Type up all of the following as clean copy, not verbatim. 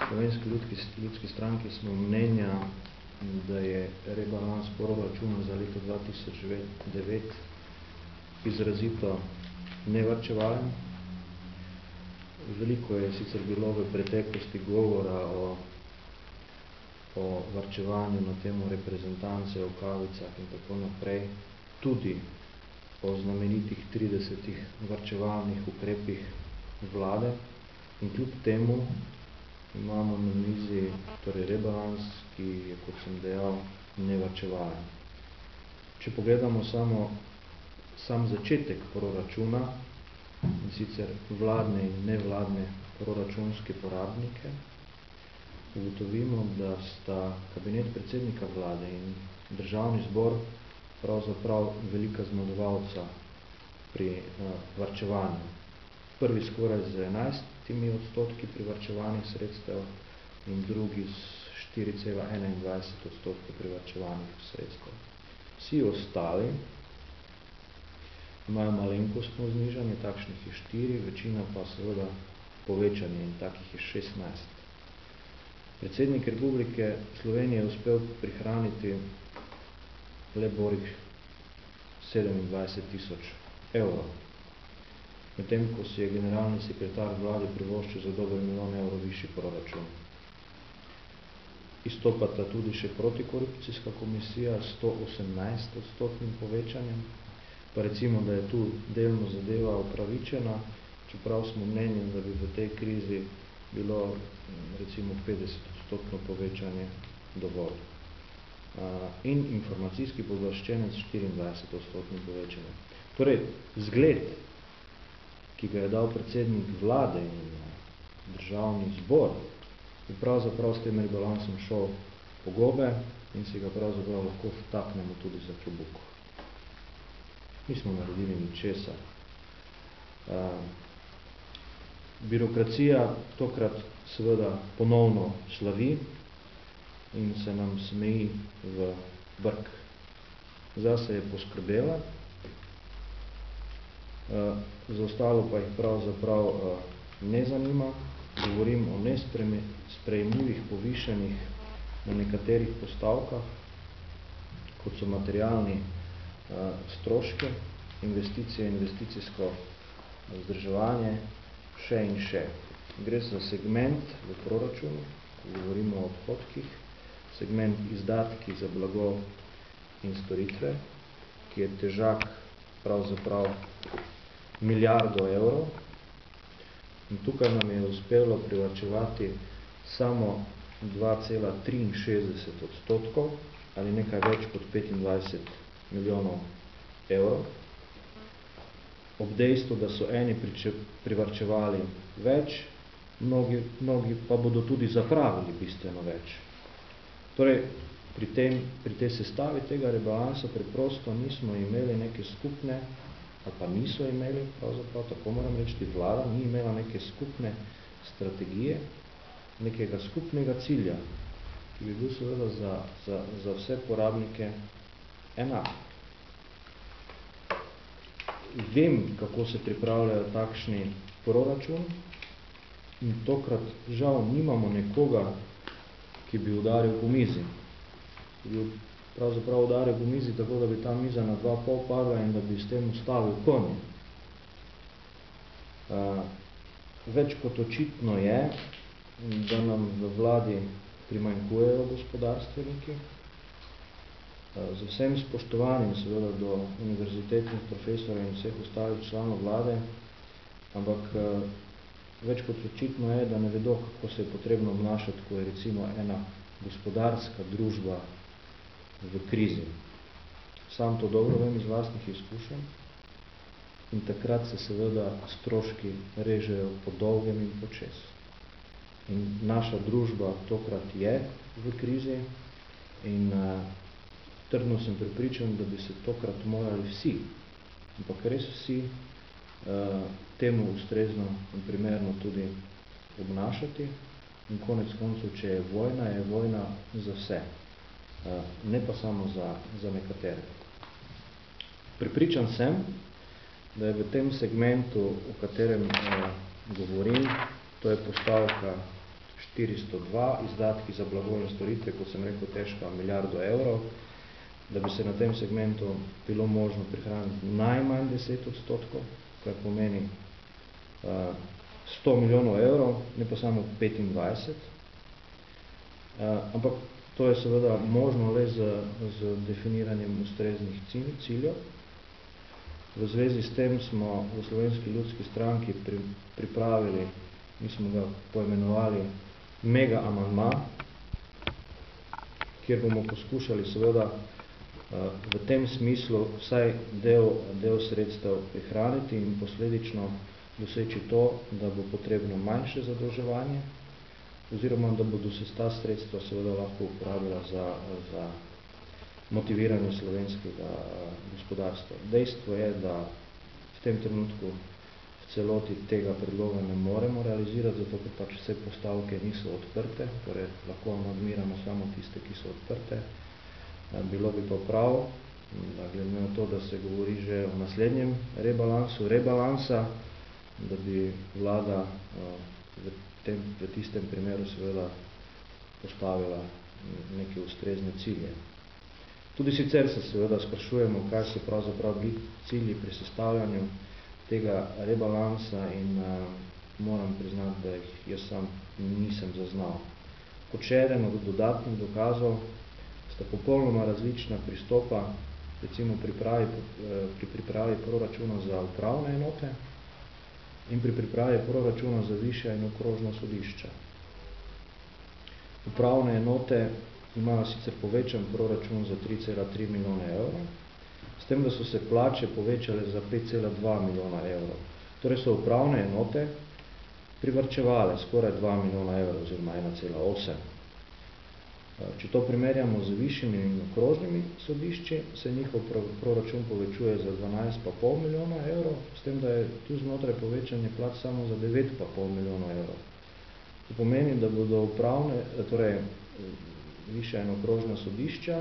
Slovenski ljudski stranki smo mnenja, da je rebalans proračuna za leto 2009 izrazito nevarčevalen. Veliko je sicer bilo v preteklosti govora o varčevanju na temo reprezentance, o kavicah in tako naprej, tudi o znamenitih 30 varčevalnih ukrepih vlade in kljub temu imamo na mizi torej rebalans, ki je, kot sem dejal, nevarčevalen. Če pogledamo sam začetek proračuna, in sicer vladne in nevladne proračunske porabnike, ugotovimo, da sta kabinet predsednika vlade in državni zbor pravzaprav velika zmagovalca pri varčevanju. Prvi skoraj z 11% privarčevanih sredstev in drugi s 4,21% privarčevanih sredstev. Vsi ostali imajo malenkostno znižanje, takšnih je 4, večina pa seveda povečanje in takih je 16. Predsednik Republike Slovenije je uspel prihraniti le borih 27.000 evrov, medtem ko si je generalni sekretar vlade privoščil za dober milijon evrov višji proračun. Izstopata tudi še protikorupcijska komisija s 118% povečanjem, pa recimo, da je tu delno zadeva upravičena, čeprav smo mnenjem, da bi v tej krizi bilo recimo 50% povečanje dovolj. In informacijski pooblaščenec 24% povečanje. Torej, zgled, ki ga je dal predsednik vlade in državni zbor, je pravzaprav s tem rebalansom šel po gobe in si ga pravzaprav lahko vtaknemo tudi za klobuk. Nismo naredili ničesar. Birokracija tokrat seveda ponovno slavi in se nam smeji v brk. Zase je poskrbela, za ostalo pa jih pravzaprav ne zanima. Govorim o nesprejemljivih povišanjih na nekaterih postavkah, kot so materialni stroški, investicije, investicijsko vzdrževanje, še in še. Gre za segment v proračunu, ko govorimo o odhodkih, segment izdatki za blago in storitve, ki je težak pravzaprav milijardo evrov. In tukaj nam je uspelo privarčevati samo 2,63% ali nekaj več kot 25 milijonov evrov. Ob dejstvu, da so eni privarčevali več, mnogi pa bodo tudi zapravili bistveno več. Torej, pri tej sestavi tega rebalansa preprosto nismo imeli neke skupne, ali pa niso imeli, pravzaprav tako moram reči, vlada ni imela neke skupne strategije, nekega skupnega cilja, ki bi bil seveda za vse porabnike enak. Vem, kako se pripravljajo takšni proračun in tokrat žal nimamo nekoga, ki bi udaril po mizi. Ki bi pravzaprav udaril po mizi tako, da bi ta miza na 2,5 padla in da bi s tem ustavil konje. Več kot očitno je, da nam v vladi primanjkujejo gospodarstveniki. Z vsem spoštovanjem seveda do univerzitetnih profesorjev in vseh ostalih članov vlade, ampak več kot očitno je, da ne vedo, kako se je potrebno obnašati, ko je recimo ena gospodarska družba v krizi. Sam to dobro vem iz lastnih izkušenj in takrat se seveda stroški režejo po dolgem in počez. In naša družba tokrat je v krizi in trdno sem prepričan, da bi se tokrat morali vsi, ampak res vsi, temu ustrezno in primerno tudi obnašati in konec koncev, če je vojna za vse, ne pa samo za nekatere. Prepričan sem, da je v tem segmentu, o katerem govorim, to je postavka 402, izdatki za blago in storitve, kot sem rekel, težka milijardo evrov, da bi se na tem segmentu bilo možno prihraniti najmanj 10%, kar pomeni 100 milijonov evrov, ne pa samo 25. Ampak to je seveda možno le z definiranjem ustreznih ciljev. V zvezi s tem smo v Slovenski ljudski stranki pripravili, mi smo ga poimenovali mega amandma, kjer bomo poskušali seveda v tem smislu vsaj del sredstev prihraniti in posledično doseči to, da bo potrebno manjše zadolževanje, oziroma da bodo se ta sredstva seveda lahko uporabila za motiviranje slovenskega gospodarstva. Dejstvo je, da v tem trenutku v celoti tega predloga ne moremo realizirati, zato ker pač vse postavke niso odprte, torej lahko amandmiramo samo tiste, ki so odprte. Bilo bi pa prav, da glede na to, da se govori že o naslednjem rebalansa, da bi vlada v tistem primeru seveda postavila neke ustrezne cilje. Tudi sicer se seveda sprašujemo, kaj so pravzaprav bili cilji pri sestavljanju tega rebalansa in moram priznati, da jih jaz sam nisem zaznal. Kot še eden od dodatnih dokazov sta popolnoma različna pristopa, recimo pri pripravi proračuna za upravne enote in pri pripravi proračuna za višja in okrožna sodišča. Upravne enote imajo sicer povečan proračun za 3,3 milijone evrov, s tem, da so se plače povečale za 5,2 milijona evrov. Torej so upravne enote privarčevale skoraj 2 milijona evrov oziroma 1,8. Če to primerjamo z višjimi in okrožnimi sodišči, se njihov proračun povečuje za 12,5 milijona evrov, s tem, da je tu znotraj povečanje plač samo za 9,5 milijona evrov. To pomeni, da bodo upravne, torej višja in okrožna sodišča,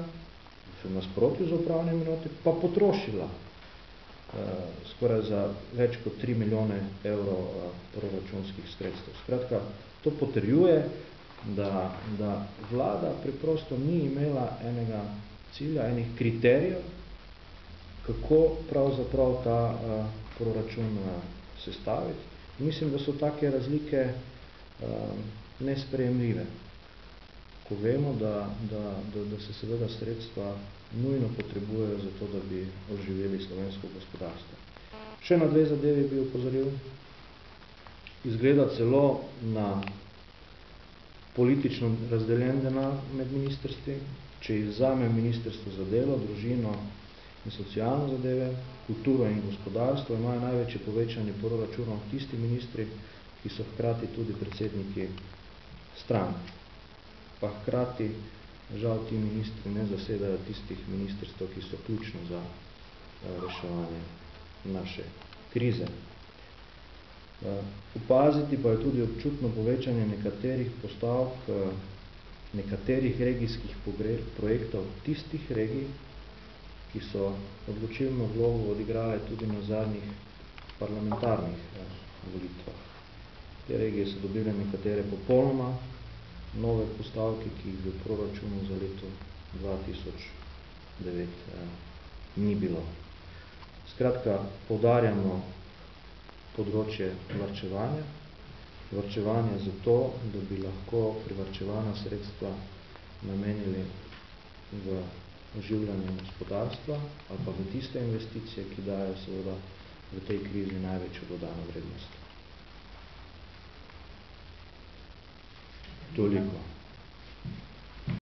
v nasprotju z upravnimi enoti, pa potrošila skoraj za več kot 3 milijone evrov proračunskih sredstev. Skratka, to potrjuje, da vlada preprosto ni imela enega cilja, enih kriterijev, kako pravzaprav ta proračun sestaviti. Mislim, da so take razlike nesprejemljive, ko vemo, da se seveda sredstva nujno potrebujejo za to, da bi oživeli slovensko gospodarstvo. Še na dve zadevi bi opozoril. Izgleda celo na politično razdeljen denar med ministrstvi. Če izvzamem Ministrstvo za delo, družino in socialne zadeve, kulturo in gospodarstvo, imajo največje povečanje proračunov tisti ministri, ki so hkrati tudi predsedniki strank. Pa hkrati, žal, ti ministri ne zasedajo tistih ministrstev, ki so ključni za reševanje naše krize. Opaziti pa je tudi občutno povečanje nekaterih postavk, nekaterih regijskih projektov tistih regij, ki so odločilno vlogo odigrale tudi na zadnjih parlamentarnih volitvah. Te regije so dobile nekatere popolnoma nove postavke, ki jih v proračunu za leto 2009 ni bilo. Skratka, poudarjamo področje varčevanja. Varčevanje zato, da bi lahko privarčevana sredstva namenili v oživljanje gospodarstva ali pa v tiste investicije, ki dajo seveda v tej krizi največjo dodano vrednost. Toliko.